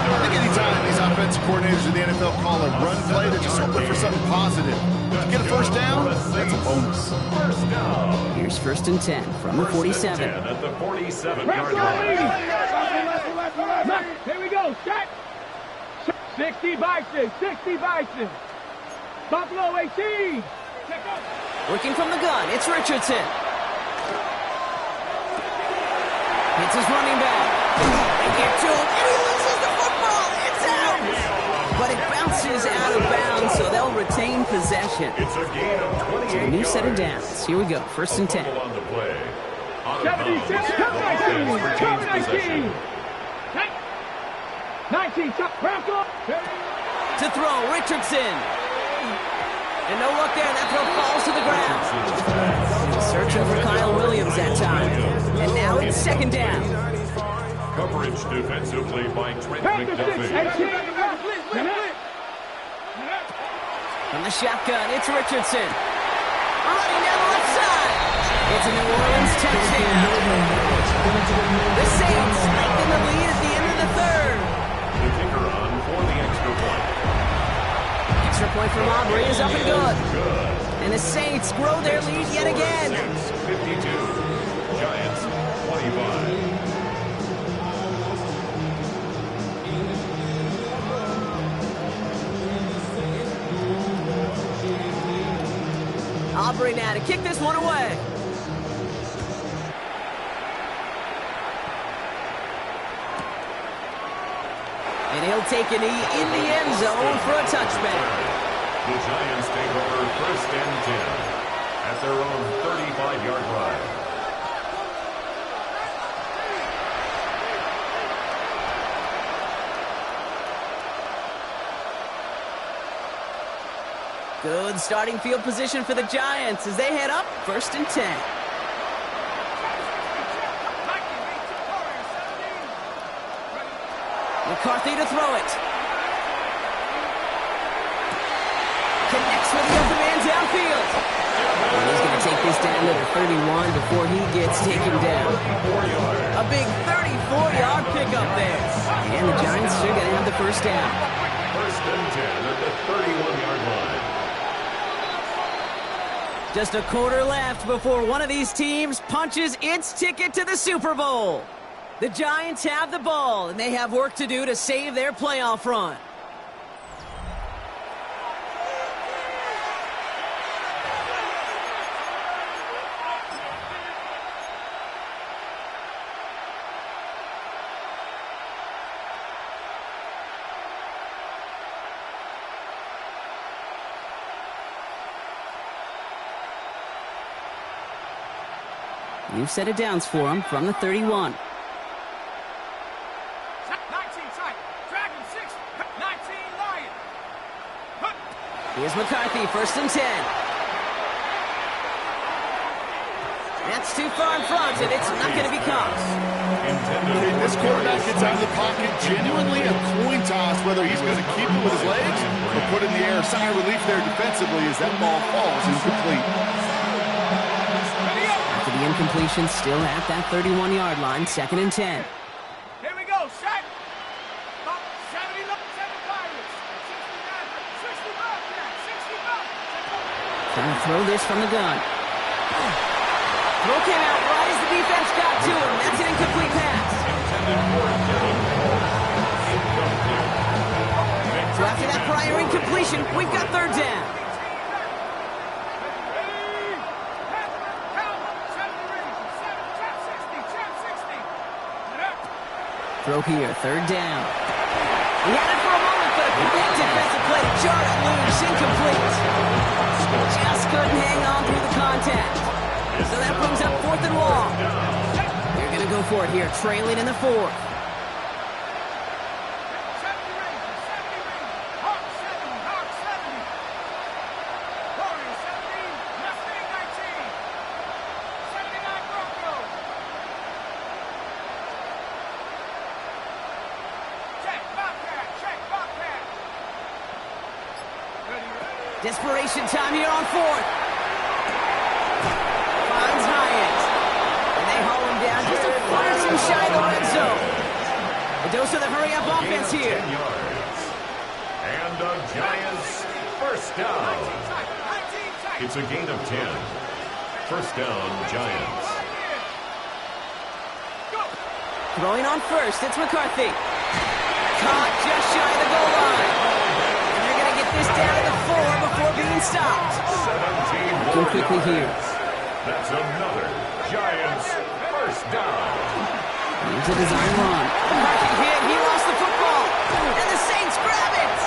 I think anytime these offensive coordinators in the NFL call a run play, they're just hoping for something positive. If you get a first down, that's a bonus. First down. Here's 1st and 10 from the 47. 10 at the 47-yard line. Here we go, set. 60 Bison, 60 Bison. Buffalo 18. Working from the gun, it's Richardson. Hits his running back. They get to him, and he loses the football. It's out. but it bounces out of bounds, so they'll retain possession. It's a gain of 28 New set of yards. downs. Here we go, first and 10. Fumble on the play. Out of 76, bounds. come 19, Offense retains come 19. possession. 19, stop, Broncos. To throw, Richardson. And no look there, that throw falls to the ground. Searching for Kyle Williams that time. And now it's second down. Coverage defensively by Trent McDuffie. From the shotgun, it's Richardson. Running down the left side. It's a New Orleans touchdown. The Saints lengthen the lead at the end of the third. The kicker on for the extra point. Extra point from Aubrey is up and good. And the Saints grow their lead yet again. 52. Giants 25. Aubrey now to kick this one away. And he'll take a knee in the end zone for a touchback. The Giants take over first and 10 at their own 35-yard line. Good starting field position for the Giants as they head up first and 10. McCarthy to throw it. Connects with the open man downfield. And he's going to take this down to the 31 before he gets taken down. A big 34-yard pickup there. And the Giants are going to have the first down. First and 10 at the 31-yard line. Just a quarter left before one of these teams punches its ticket to the Super Bowl. The Giants have the ball, and they have work to do to save their playoff run. New set of downs for him from the 31. 19, side. Dragon 6, 19, Lion. Here's McCarthy, first and 10. That's too far in front, and it's not going to be caught. This quarterback gets out of the pocket, genuinely a coin toss, whether he's going to keep it with his legs or put it in the air. Sigh of relief there defensively as that ball falls incomplete. After the incompletion, still at that 31-yard line, second and 10. Here we go, set. 70 left, 7 Pirates. 65, 65. Trying to throw this from the gun. Throw came out right as the defense got to him. That's an incomplete pass. So after that prior incompletion, we've got third down. Throw here, third down. He had it for a moment, but a quick defensive play to jar it loose, incomplete. Just couldn't hang on through the contact. So that brings up fourth and long. They're going to go for it here, trailing in the fourth. Desperation time here on fourth. Finds Hyatt. And they haul him down just a foot or two shy of the red zone. A dose of the hurry-up offense here. And the Giants first down. It's a gain of 10. First down, Giants. Throwing on first, it's McCarthy. Caught just shy of the goal line. And they're going to get this down to the 4 before being stopped. 17 Go quickly here. That's another Giants first down. Here's a design run. McCarthy hit, he lost the football. And the Saints grab it.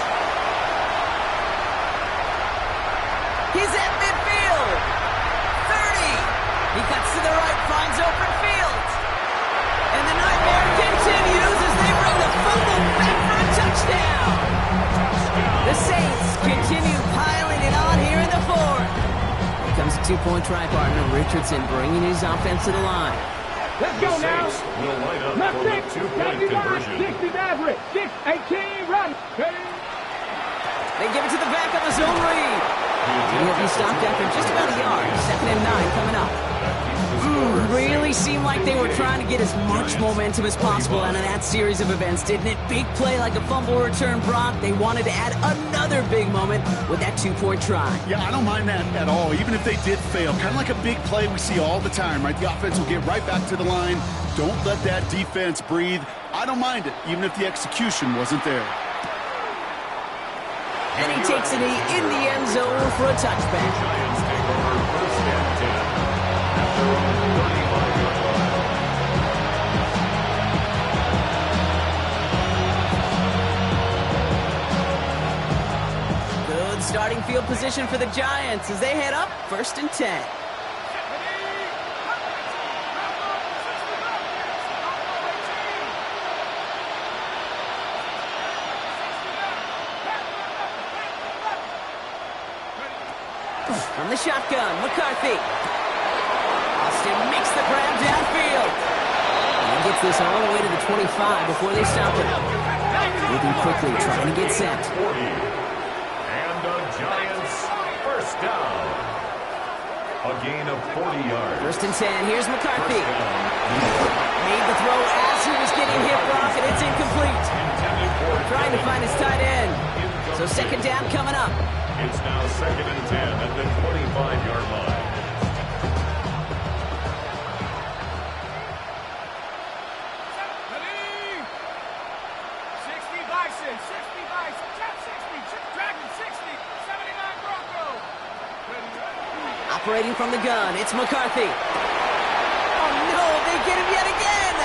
He's at midfield. 30. He cuts to the right, finds open field. And the nightmare continues as they bring the fumble back for a touchdown. The Saints continue piling it on here in the fourth. Here comes a two-point try partner, Richardson, bringing his offense to the line. Let's go now. Will line up Left for the six, two-point 79, conversion. 60 average, 6, 18, run. They give it to the back of the zone read. He'll be stopped after just about a yard. 2nd and 9 coming up. Really seemed like they were trying to get as much momentum as possible out of that series of events, didn't it? Big play like a fumble return, Brock. They wanted to add another big moment with that two-point try. Yeah, I don't mind that at all, even if they did fail. Kind of like a big play we see all the time, right? The offense will get right back to the line. Don't let that defense breathe. I don't mind it, even if the execution wasn't there. And he takes a knee in the end zone for a touchback. Giants take over 1st and 10 at their own 35-yard line. Good starting field position for the Giants as they head up 1st and 10. From the shotgun, McCarthy. Austin makes the grab downfield. And he gets this all the way to the 25 before they stop him. Moving quickly, trying to get set. 40. And the Giants 1st down. A gain of 40 yards. 1st and 10, here's McCarthy. Made the throw as he was getting hit, Brock, and it's incomplete. Trying to find his tight end. So 2nd down coming up. It's now 2nd and 10 at the 25-yard line. Operating from the gun, it's McCarthy. Oh no, they get him yet again!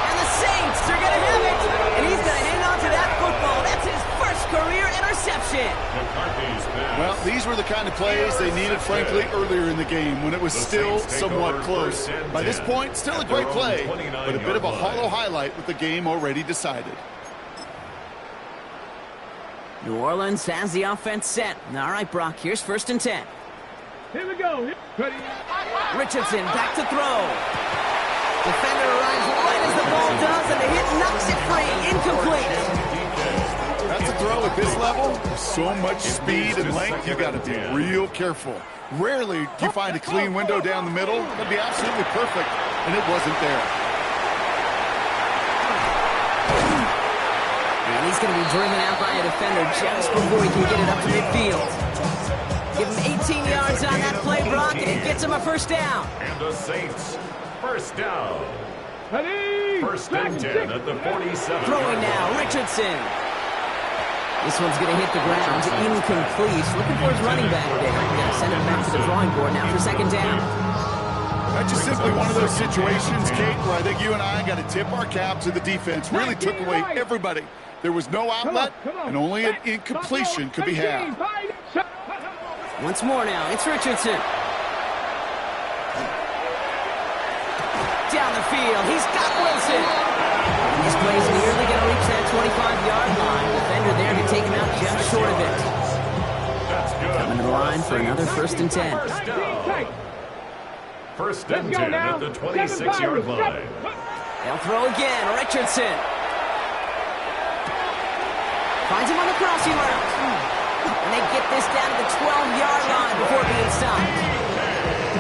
And the Saints are going to have it! And he's going to hang on to that football. That's his first career interception. McCarthy's pass. Well, these were the kind of plays they needed, frankly, earlier in the game when it was still somewhat close. By this point, still a great play, but a bit of a hollow highlight with the game already decided. New Orleans has the offense set. All right, Brock, here's 1st and 10. Here we go. Ready. Richardson back to throw. Defender arrives right as the ball does, and the hit knocks it free. Incomplete. That's a throw at this level. So much speed and length, you got to be real careful. Rarely do you find a clean window down the middle. That'd be absolutely perfect, and it wasn't there. And he's going to be driven out by a defender just before he can get it up to midfield. Give him 18 yards on that play, Brock, and it gets him a 1st down. And the Saints 1st down. Ready. 1st and 10 at the 47. Throwing now, Richardson. This one's going to hit the ground. Incomplete. Looking for his running back there. Going to send him back to the drawing board now for 2nd down. That's just simply one of those situations, Kate, where I think you and I got to tip our cap to the defense. Really took away everybody. There was no outlet, and only an incompletion could be had. Once more now, it's Richardson. Down the field, he's got Wilson. This play's nearly going to reach that 25-yard line. Defender there to take him out just short of it. Coming to the line for another 1st and 10. 1st and 10 at the 26-yard line. They'll throw again, Richardson. Finds him on the crossing route. And they get this down to the 12-yard line before being stopped.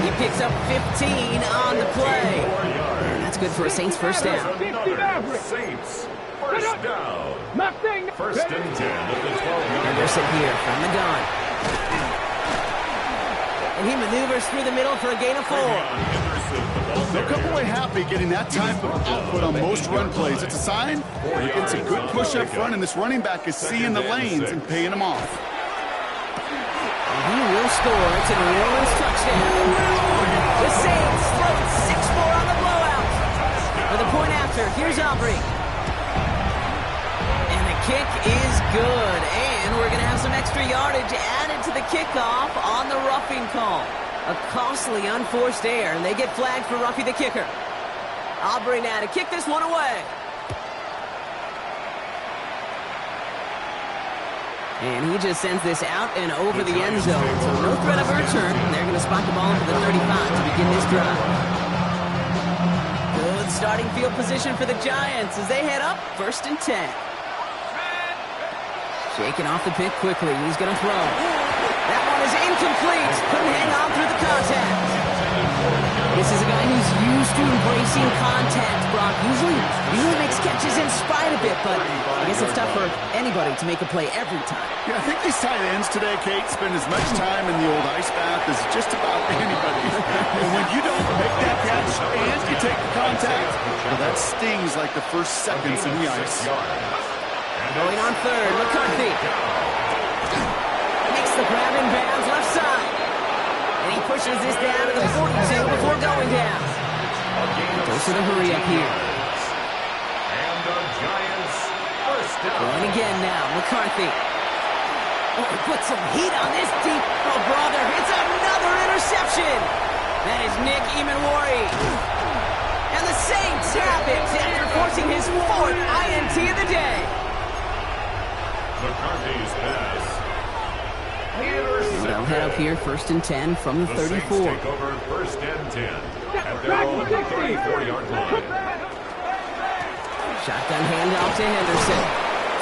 He picks up 15 on the play. And that's good for a Saints 1st down. Another Saints 1st down. 1st and 10 at the 12-yard line. Anderson here from the gun. And he maneuvers through the middle for a gain of 4. They'll come away happy getting that type of output on most run plays. It's a sign they're getting some good push up front, and this running back is seeing the lanes and paying them off. And he will score. It's a New Orleans touchdown. The Saints throw 6-4 on the blowout. For the point after, here's Aubrey. And the kick is good, and we're going to have some extra yardage added to the kickoff on the roughing call. A costly unforced error, and they get flagged for roughing the kicker. Aubrey now to kick this one away. And he just sends this out and over the end zone. So no threat of a return. They're going to spot the ball for the 35 to begin this drive. Good starting field position for the Giants as they head up 1st and 10. Shaking off the pick quickly. He's going to throw. That one is incomplete. Couldn't hang on through the contact. This is a guy who's used to embracing contact, Brock. Usually makes catches in spite of it, but I guess it's tough for anybody to make a play every time. Yeah, I think these tight ends today, Kate, spend as much time in the old ice bath as just about anybody. And when you don't make that catch and you take the contact, well, that stings like the first seconds in the ice. Going on 3rd, McCarthy. Makes the grab in bounds left side. And he pushes this down to the 42 before going down. Goes to the hurry up here. And the Giants first down. Going again now, McCarthy. Oh, he put some heat on this deep. Oh, brother, it's another interception. That is Nick Emanwari. And the Saints have it after forcing his 4th INT of the day. McCarthy's pass. They'll head up here 1st and 10 from the 34. Saints take over 1st and 10 at their own 34-yard line. Shotgun handoff to Henderson.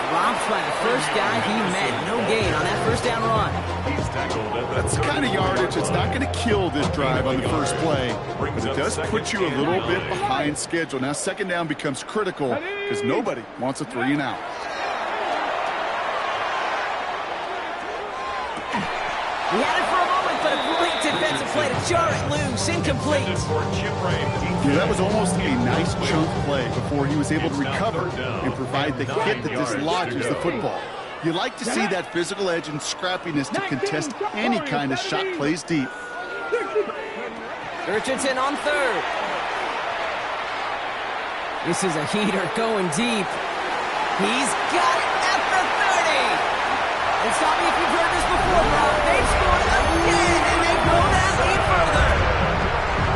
Dropped by the first guy he met. No gain on that first down run. He's tackled at That's the kind of yardage that's not going to kill this drive on the first play, but it does put you a little bit behind schedule. Now 2nd down becomes critical because nobody wants a 3 and out. He had it for a moment, but a great defensive play to jar it loose. Incomplete. Yeah, that was almost a nice chunk play before he was able to recover and provide the hit that dislodges the football. You like to see that physical edge and scrappiness to contest any kind of shot plays deep. Richardson on 3rd. This is a heater going deep. He's got it at the 30. And stop me if you've heard this before, bro. They've scored again, and they grow that lead further.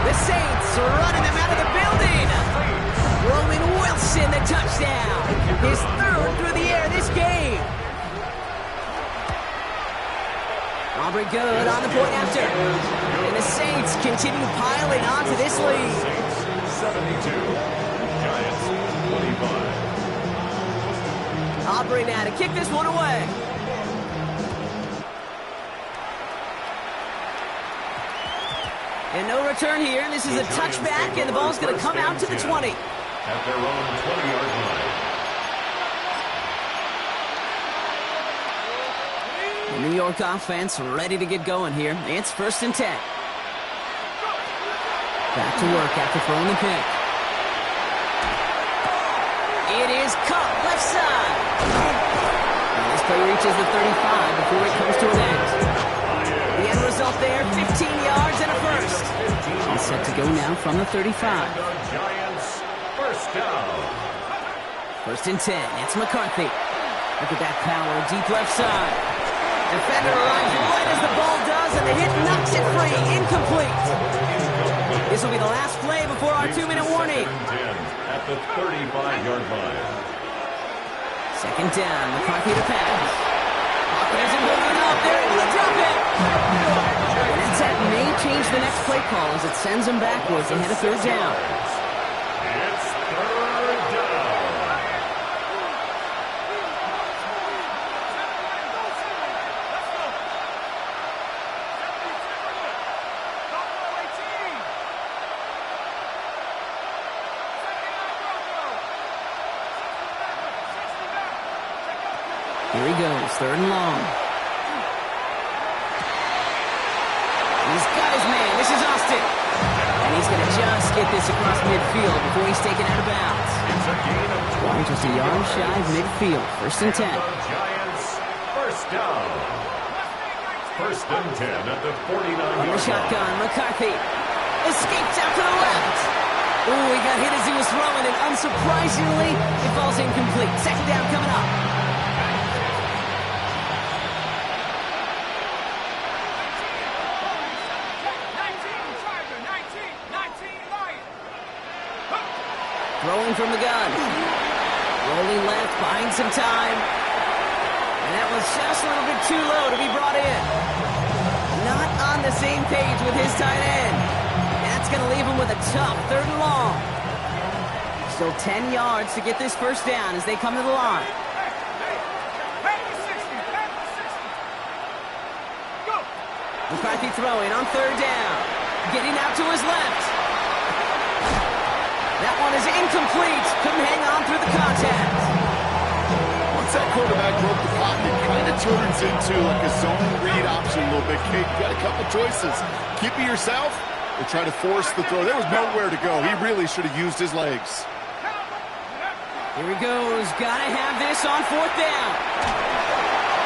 The Saints are running them out of the building. Roman Wilson, the touchdown. His 3rd through the air this game. Aubrey good on the point after. And the Saints continue piling onto this lead. 72. Giants 25. Aubrey now to kick this one away. And no return here. This is a touchback, and the ball's going to come out to the 20. At their own 20-yard line. The New York offense ready to get going here. It's 1st and 10. Back to work after throwing the pick. It is caught left side. And this play reaches the 35 before it comes to an end. The end result there, 15 yards and a first. He's set to go now from the 35. The Giants first down. 1st and 10. It's McCarthy. Look at that power, deep left side. Defender arrives right as the ball does, and the hit knocks it free. Incomplete. This will be the last play before our 2-minute warning. At the 35-yard line. 2nd down. McCarthy to pass. Hawkins and moving up. They're able to drop it. And that may change the next play call as it sends them backwards ahead of 3rd down. It's 3rd down. Here he goes, 3rd and long. He's got his man. This is Austin. And he's going to just get this across midfield before he's taken out of bounds. It's a gain of 20. Just a yard shy of midfield. 1st and 10. The Giants first down. 1st and 10 at the 49-yard On the line. shotgun, McCarthy escapes out to the left. Ooh, he got hit as he was throwing, and unsurprisingly, it falls incomplete. 2nd down coming up. from the gun. Rolling left, buying some time. And that was just a little bit too low to be brought in. Not on the same page with his tight end. That's going to leave him with a tough 3rd and long. Still 10 yards to get this first down as they come to the line. McCarthy throwing on 3rd down. Getting out to his left. That one is incomplete. Couldn't hang on through the contact. Once that quarterback broke the pocket, kind of turns into like a zone read option a little bit. Kate, you got a couple choices. Keep it yourself or try to force the throw. There was nowhere to go. He really should have used his legs. Here he goes. Gotta have this on 4th down.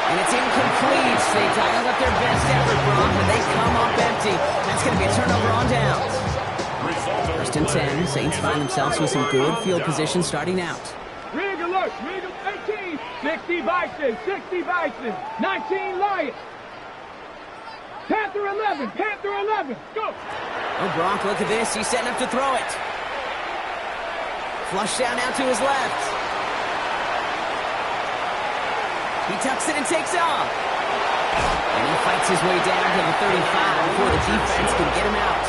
And it's incomplete. They dialed up their best effort, Brock, but they come up empty. That's going to be a turnover on downs. 1st and 10. Saints find themselves with some good field position starting out. Rig alert. Rig 18. 60 Bison. 60 Bison. 19 Lions. Panther 11. Panther 11. Go. Oh, Brock, look at this. He's setting up to throw it. Flush down out to his left. He tucks it and takes off. And he fights his way down to the 35 before the defense can get him out.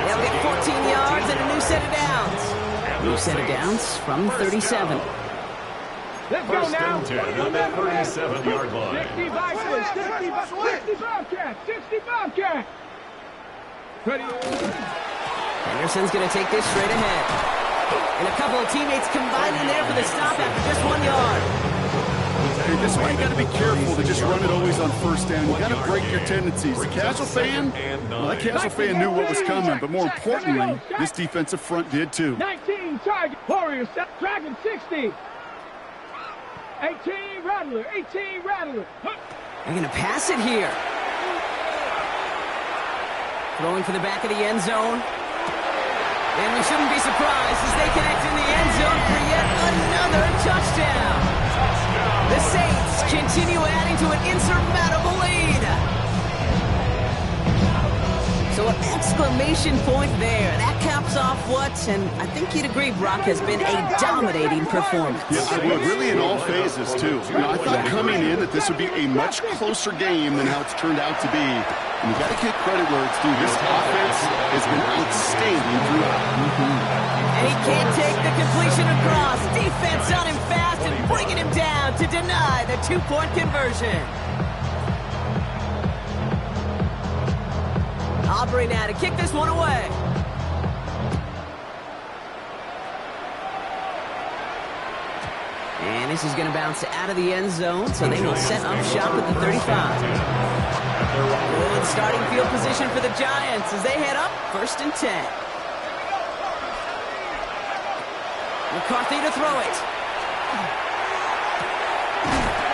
They'll get 14 yards and a new set of downs. New set of downs from the 37. Let's go now. 1st and 10 at the 37-yard line. 60 Bison. 60 Bobcats. 60 Bobcats. Ready. Henderson's going to take this straight ahead. And a couple of teammates combined in there for the stop after just 1 yard. Hey, this is why you got to be careful to just run it always on 1st down. You got to break your tendencies. The casual fan, well, that casual fan knew what was coming, but more importantly, this defensive front did too. 19 target. Warriors Dragon 60. 18 Rattler. 18 Rattler. They're going to pass it here. Throwing for the back of the end zone. And we shouldn't be surprised as they connect in the end zone for yet another touchdown. The Saints continue adding to an insurmountable lead. So an exclamation point there. That caps off what, and I think you'd agree, Brock, has been a dominating performance. Yes, I would. Really in all phases, too. I thought coming in that this would be a much closer game than how it's turned out to be. And you got to give credit where it's due. This offense has been outstanding throughout. And he can't take the completion across. Defense on him fast and bringing him down to deny the 2-point conversion. Aubrey now to kick this one away. And this is going to bounce out of the end zone, so they will set up shop at the 35. Good starting field position for the Giants as they head up 1st and 10. McCarthy to throw it.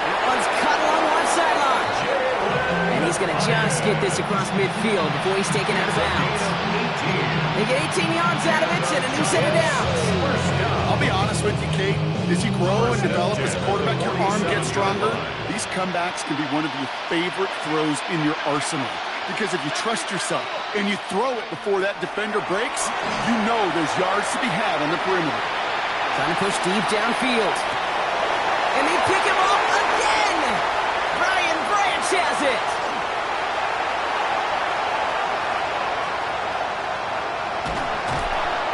That one's cut along one sideline. And he's going to just get this across midfield before he's taken out of bounds. They get 18 yards out of it and a new set of downs. I'll be honest with you, Kate. As you grow and develop as a quarterback, your arm gets stronger. These comebacks can be one of your favorite throws in your arsenal. Because if you trust yourself and you throw it before that defender breaks, you know there's yards to be had on the perimeter. Trying to push deep downfield. And they pick him off again! Brian Branch has it!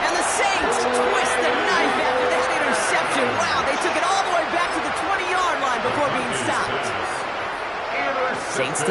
And the Saints twist the knife after that interception. Wow, they took it all the way back to the 20-yard line before being stopped. Saints to the